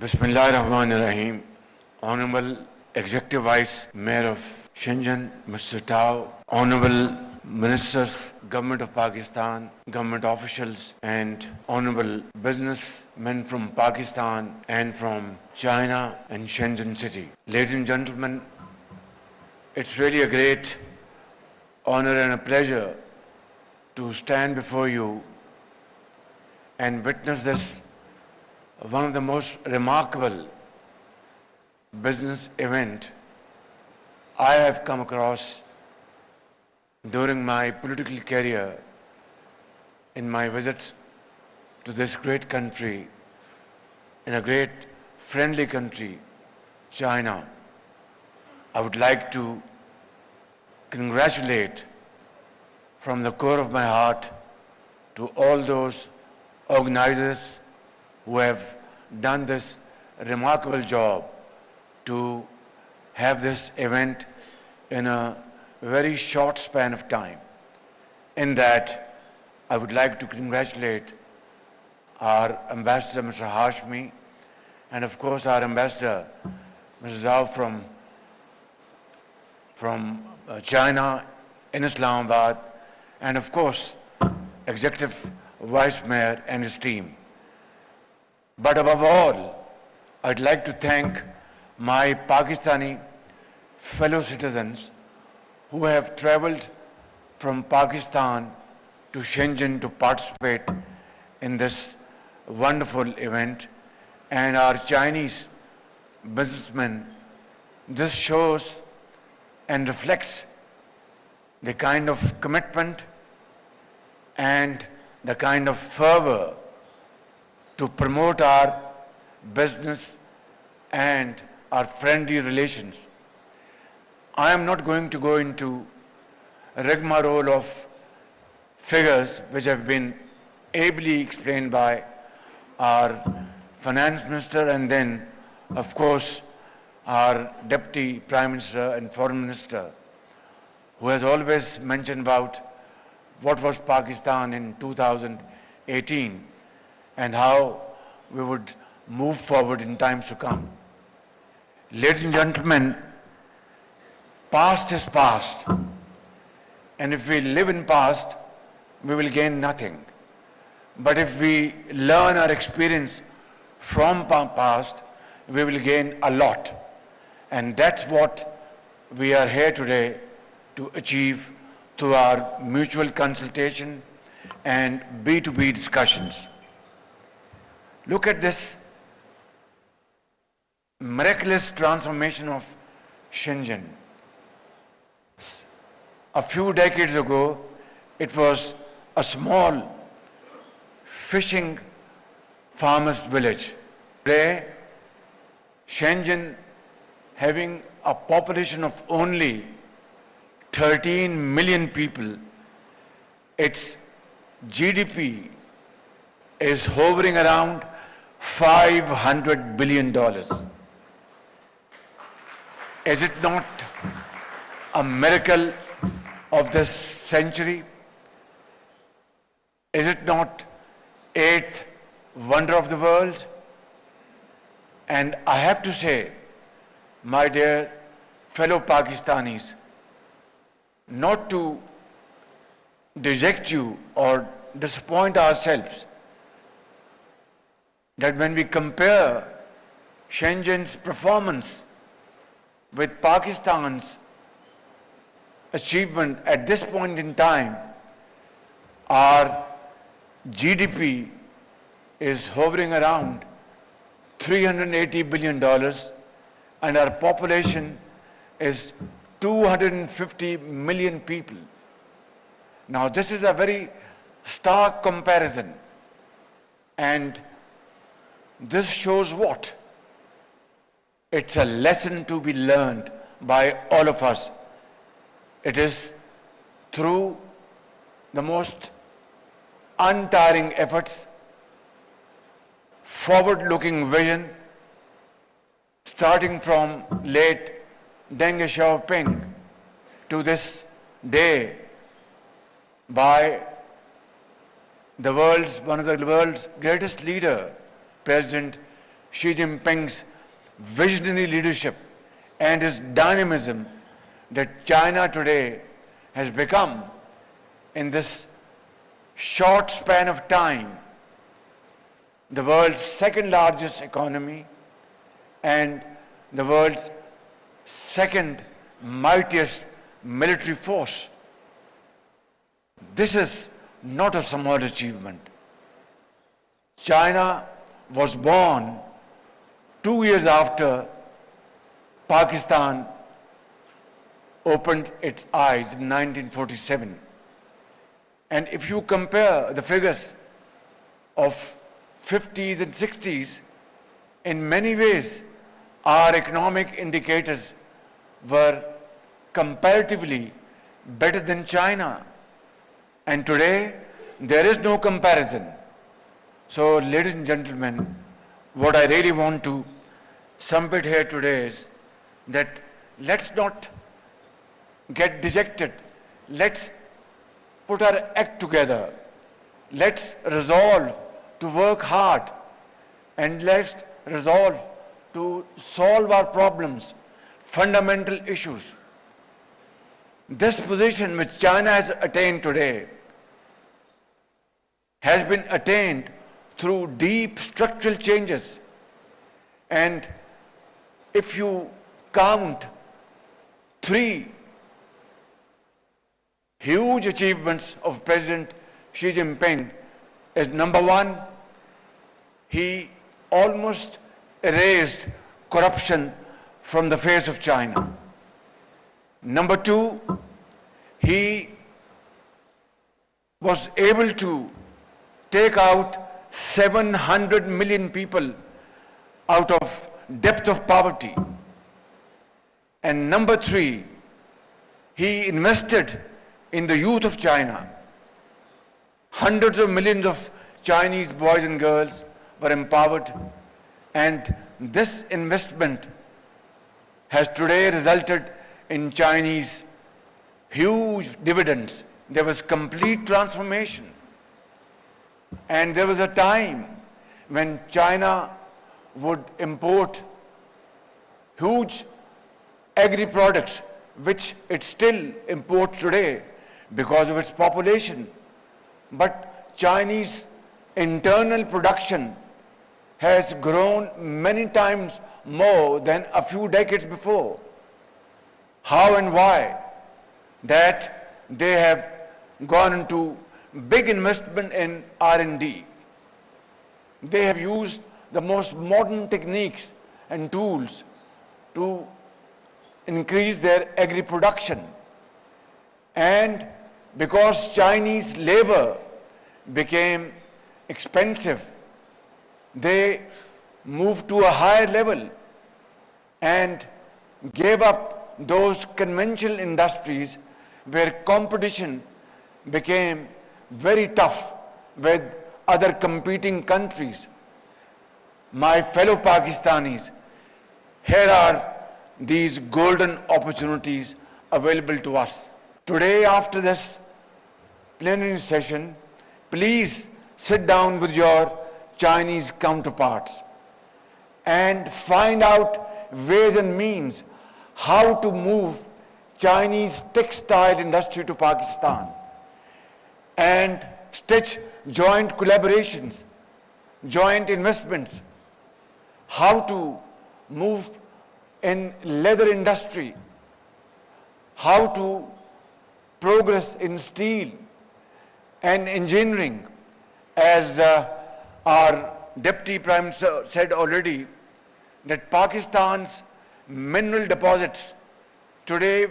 Bismillahirrahmanirrahim. Honorable Executive Vice Mayor of Shenzhen, Mr. Tao, Honorable Ministers, Government of Pakistan, government officials, and honorable businessmen from Pakistan and from China and Shenzhen city. Ladies and gentlemen, it's really a great honor and a pleasure to stand before you and witness this one of the most remarkable business event I have come across during my political career in my visit to this great country, in a great friendly country, China. I would like to congratulate from the core of my heart to all those organizers who have done this remarkable job to have this event in a very short span of time. In that, I would like to congratulate our Ambassador, Mr. Hashmi, and of course our Ambassador, Mr. Zhao from China in Islamabad, and of course, Executive Vice Mayor and his team. But above all, I'd like to thank my Pakistani fellow citizens who have traveled from Pakistan to Shenzhen to participate in this wonderful event, and our Chinese businessmen. This shows and reflects the kind of commitment and the kind of fervor to promote our business and our friendly relations. I am not going to go into a rigmarole of figures which have been ably explained by our finance minister and then, of course, our deputy prime minister and foreign minister, who has always mentioned about what was Pakistan in 2018 and how we would move forward in times to come. Ladies and gentlemen, past is past, and if we live in past, we will gain nothing. But if we learn our experience from past, we will gain a lot. And that's what we are here today to achieve through our mutual consultation and B2B discussions. Look at this miraculous transformation of Shenzhen. A few decades ago, it was a small fishing farmer's village. Today, Shenzhen, having a population of only 13 million people, its GDP is hovering around $500 billion. Is it not a miracle of this century? Is it not eighth wonder of the world? And I have to say, my dear fellow Pakistanis, not to deject you or disappoint ourselves, that when we compare Shenzhen's performance with Pakistan's achievement at this point in time, our GDP is hovering around $380 billion and our population is 250 million people. Now this is a very stark comparison, and this shows what? It's a lesson to be learned by all of us. It is through the most untiring efforts, forward-looking vision, starting from late Deng Xiaoping to this day by one of the world's greatest leader, President Xi Jinping's visionary leadership and his dynamism that China today has become in this short span of time the world's second largest economy and the world's second mightiest military force. This is not a small achievement. China was born 2 years after Pakistan opened its eyes in 1947. And if you compare the figures of 50s and 60s, in many ways, our economic indicators were comparatively better than China. And today, there is no comparison. So, ladies and gentlemen, what I really want to sum it here today is that let's not get dejected. Let's put our act together. Let's resolve to work hard and let's resolve to solve our problems, fundamental issues. This position which China has attained today has been attained through deep structural changes. And if you count 3 huge achievements of President Xi Jinping, is number 1, he almost erased corruption from the face of China. Number 2, he was able to take out 700 million people out of depth of poverty. And number 3, he invested in the youth of China. Hundreds of millions of Chinese boys and girls were empowered, and this investment has today resulted in Chinese huge dividends. There was complete transformation. And there was a time when China would import huge agri-products, which it still imports today because of its population. But Chinese internal production has grown many times more than a few decades before. How and why? That they have gone into big investment in R&D. They have used the most modern techniques and tools to increase their agri-production. And because Chinese labor became expensive, they moved to a higher level and gave up those conventional industries where competition became very tough with other competing countries. My fellow Pakistanis, here are these golden opportunities available to us. Today, after this plenary session, please sit down with your Chinese counterparts and find out ways and means how to move Chinese textile industry to Pakistan and stitch joint collaborations, joint investments, how to move in leather industry, how to progress in steel and engineering. As our Deputy Prime Minister said already, that Pakistan's mineral deposits today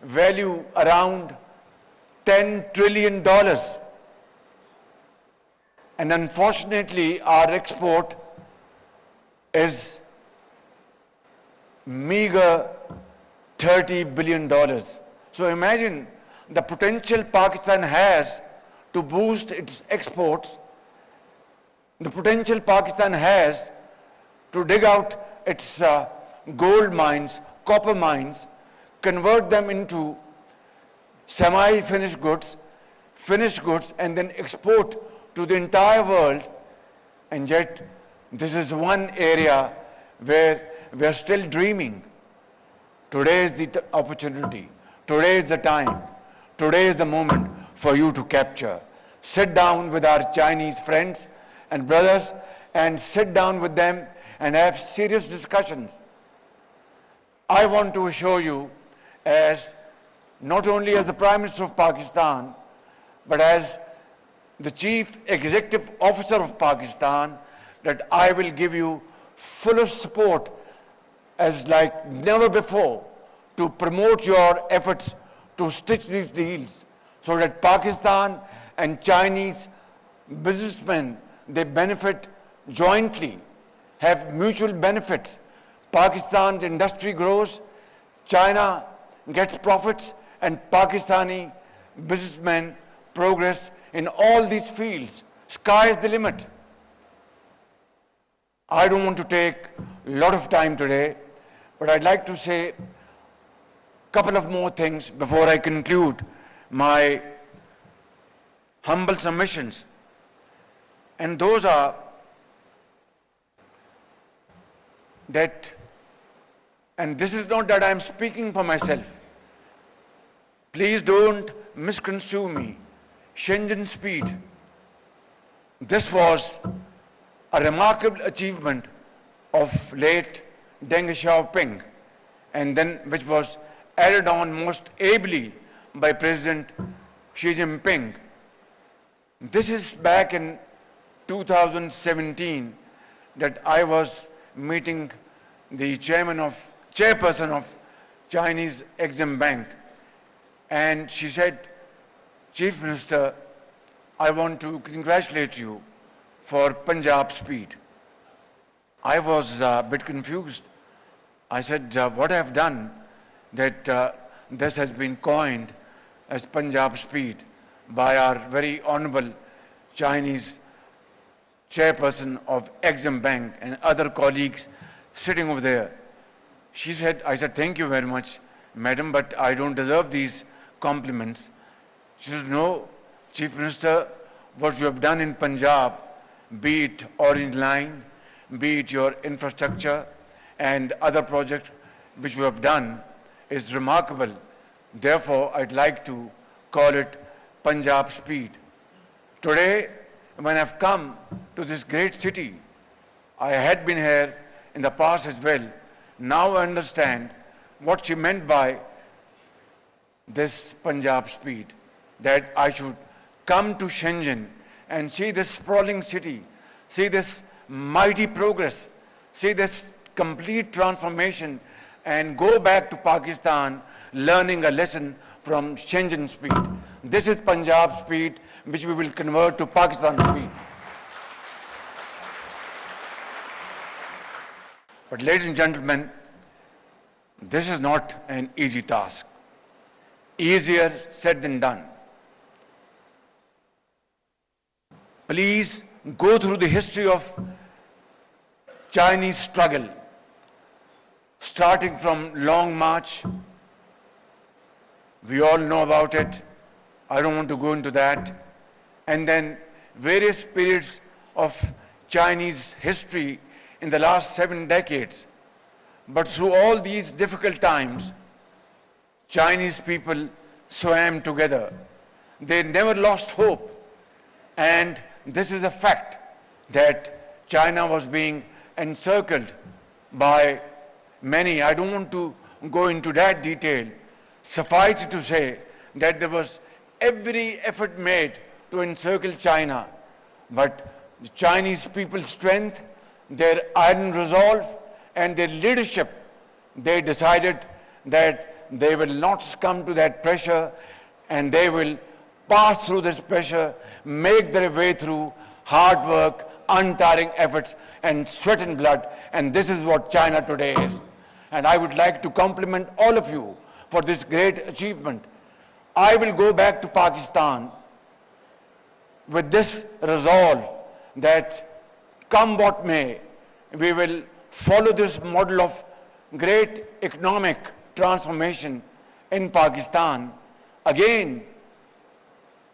value around $10 trillion. And unfortunately, our export is meager $30 billion. So imagine the potential Pakistan has to boost its exports, the potential Pakistan has to dig out its gold mines, copper mines, convert them into semi-finished goods, finished goods, and then export to the entire world. And yet This is one area where we are still dreaming. Today is the opportunity. Today is the time. Today is the moment for you to capture. Sit down with our Chinese friends and brothers and sit down with them and have serious discussions. I want to assure you, as not only as the Prime Minister of Pakistan, but as the Chief Executive Officer of Pakistan, that I will give you fullest support as like never before to promote your efforts to stitch these deals so that Pakistan and Chinese businessmen, they benefit jointly, have mutual benefits. Pakistan's industry grows, China gets profits, and Pakistani businessmen progress in all these fields. Sky is the limit. I don't want to take a lot of time today, but I'd like to say a couple of more things before I conclude my humble submissions. And those are that, and this is not that I'm speaking for myself. Please don't misconstrue me. Shenzhen speed. This was a remarkable achievement of late Deng Xiaoping, and then which was added on most ably by President Xi Jinping. This is back in 2017 that I was meeting the chairperson of Chinese Exim Bank, and she said, Chief Minister, I want to congratulate you for Punjab speed. I was a bit confused. I said, what I have done that this has been coined as Punjab speed by our very honorable Chinese chairperson of Exim Bank and other colleagues sitting over there. She said, I said, thank you very much, madam, but I don't deserve these compliments. She said, no, Chief Minister, what you have done in Punjab, be it Orange Line, be it your infrastructure and other projects which you have done, is remarkable. Therefore, I'd like to call it Punjab speed. Today, when I've come to this great city, I had been here in the past as well. Now I understand what she meant by this Punjab speed, that I should come to Shenzhen and see this sprawling city, see this mighty progress, see this complete transformation, and go back to Pakistan learning a lesson from Shenzhen speed. This is Punjab speed, which we will convert to Pakistan speed. But ladies and gentlemen, this is not an easy task. Easier said than done. Please go through the history of Chinese struggle, starting from Long March. We all know about it. I don't want to go into that. And then various periods of Chinese history in the last 7 decades. But through all these difficult times, Chinese people swam together. They never lost hope. And this is a fact that China was being encircled by many. I don't want to go into that detail. Suffice it to say that there was every effort made to encircle China. But the Chinese people's strength, their iron resolve, and their leadership, they decided that they will not succumb to that pressure, and they will pass through this pressure, make their way through hard work, untiring efforts, and sweat and blood. And this is what China today is. And I would like to compliment all of you for this great achievement. I will go back to Pakistan with this resolve that come what may, we will follow this model of great economic transformation in Pakistan. Again,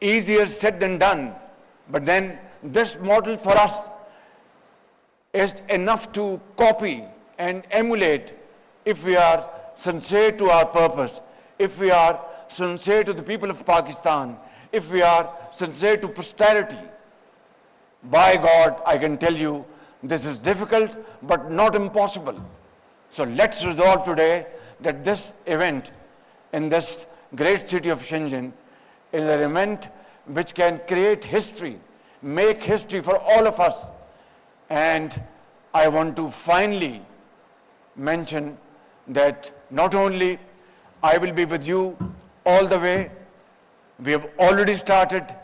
easier said than done, but then this model for us is enough to copy and emulate if we are sincere to our purpose, if we are sincere to the people of Pakistan, if we are sincere to posterity. By God, I can tell you, this is difficult but not impossible. So let's resolve today that this event in this great city of Shenzhen is an event which can create history, make history for all of us. And I want to finally mention that not only I will be with you all the way, we have already started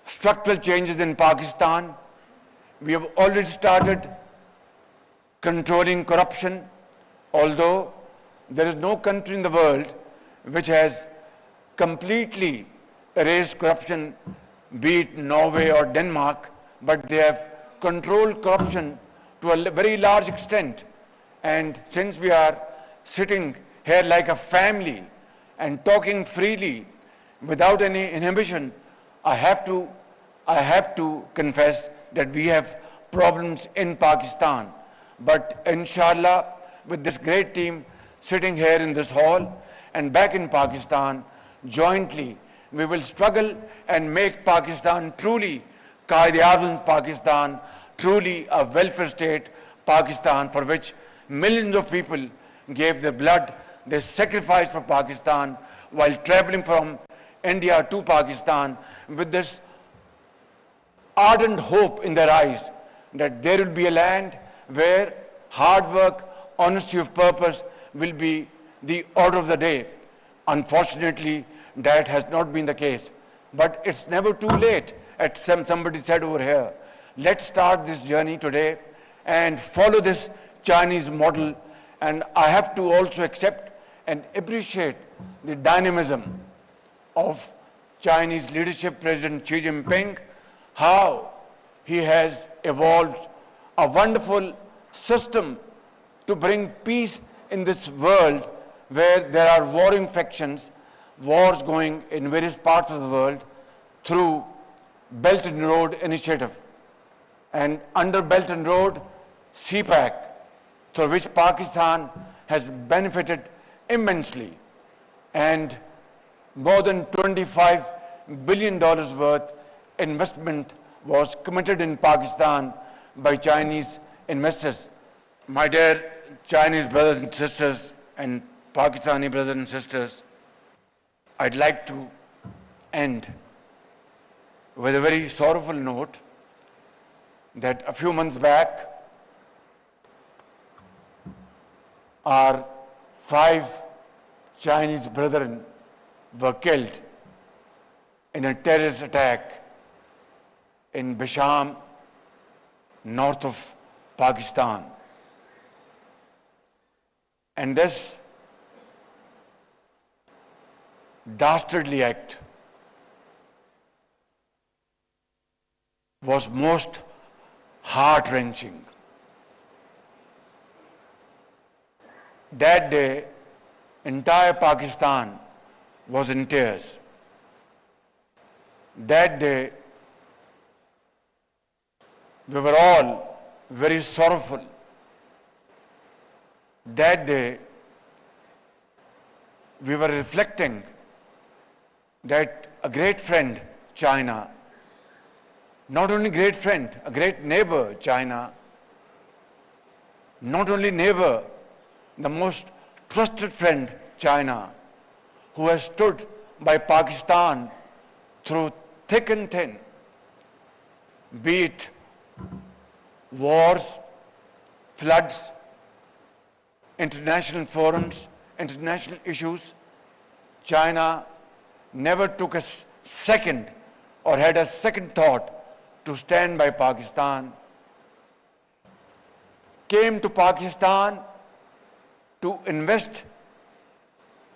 structural changes in Pakistan. We have already started controlling corruption, although there is no country in the world which has completely erased corruption, be it Norway or Denmark, but they have controlled corruption to a very large extent. And since we are sitting here like a family and talking freely without any inhibition, I have to confess that we have problems in Pakistan. But inshallah, with this great team sitting here in this hall and back in Pakistan, jointly, we will struggle and make Pakistan truly Qaid-e-Azam Pakistan, truly a welfare state Pakistan, for which millions of people gave their blood, they sacrificed for Pakistan while traveling from India to Pakistan with this ardent hope in their eyes that there will be a land where hard work, honesty of purpose will be the order of the day. Unfortunately, that has not been the case. But it's never too late, as somebody said over here. Let's start this journey today and follow this Chinese model. And I have to also accept and appreciate the dynamism of Chinese leadership, President Xi Jinping, how he has evolved a wonderful system to bring peace in this world where there are warring factions, wars going in various parts of the world through Belt and Road Initiative. And under Belt and Road, CPAC, through which Pakistan has benefited immensely. And more than $25 billion worth investment was committed in Pakistan by Chinese investors. My dear Chinese brothers and sisters and Pakistani brothers and sisters, I'd like to end with a very sorrowful note that a few months back, our 5 Chinese brethren were killed in a terrorist attack in Bisham, north of Pakistan. And this dastardly act was most heart-wrenching. That day, entire Pakistan was in tears. That day, we were all very sorrowful. That day, we were reflecting that a great friend, China, not only great friend, a great neighbor, China, not only neighbor, the most trusted friend, China, who has stood by Pakistan through thick and thin, be it wars, floods, international forums, international issues. China never took a second or had a second thought to stand by Pakistan, came to Pakistan to invest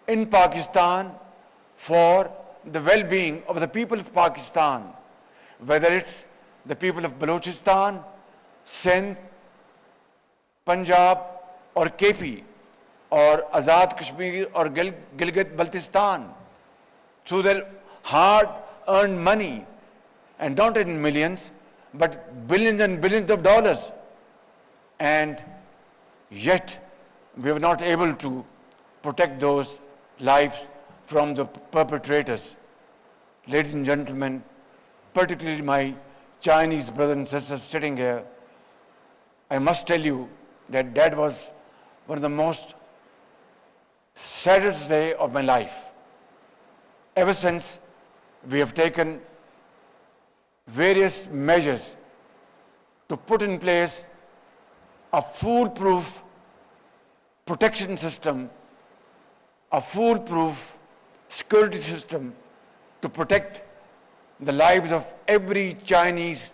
in Pakistan for the well-being of the people of Pakistan, whether it's the people of Balochistan, Sindh, Punjab or KP, or Azad Kashmir or Gilgit-Baltistan, through their hard-earned money, and not in millions, but billions and billions of dollars, and yet we were not able to protect those lives from the perpetrators. Ladies and gentlemen, particularly my Chinese brothers and sisters sitting here, I must tell you that that was one of the most saddest day of my life. Ever since, we have taken various measures to put in place a foolproof protection system, a foolproof security system to protect the lives of every Chinese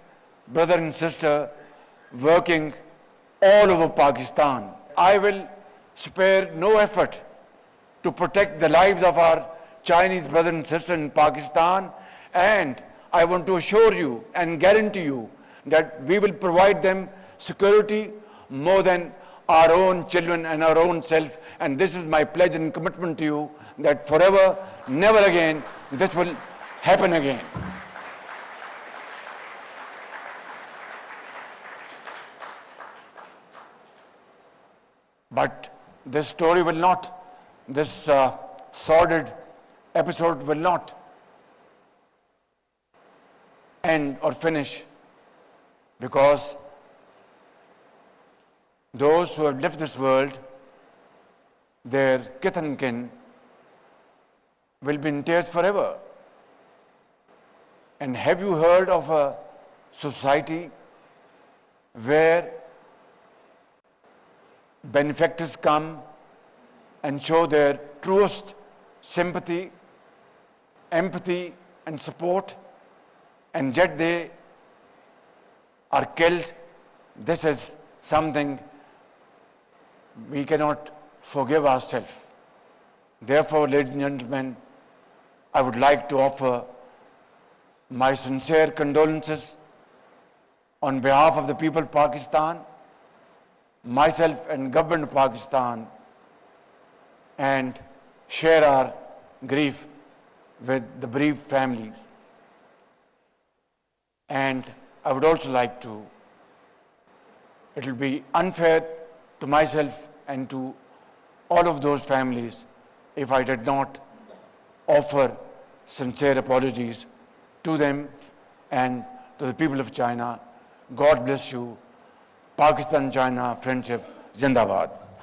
brother and sister working all over Pakistan. I will spare no effort to protect the lives of our Chinese brothers and sisters in Pakistan, and I want to assure you and guarantee you that we will provide them security more than our own children and our own self. And this is my pledge and commitment to you that forever, never again, this will happen again. But this story will not, this sordid episode will not end or finish, because those who have left this world, their kith and kin, will be in tears forever. And have you heard of a society where benefactors come and show their truest sympathy, empathy, and support, and yet they are killed? This is something we cannot forgive ourselves. Therefore, ladies and gentlemen, I would like to offer my sincere condolences on behalf of the people of Pakistan, myself and government of Pakistan, and share our grief with the bereaved families. And I would also like to, it will be unfair to myself and to all of those families if I did not offer sincere apologies to them and to the people of China. God bless you. Pakistan-China friendship, Zindabad.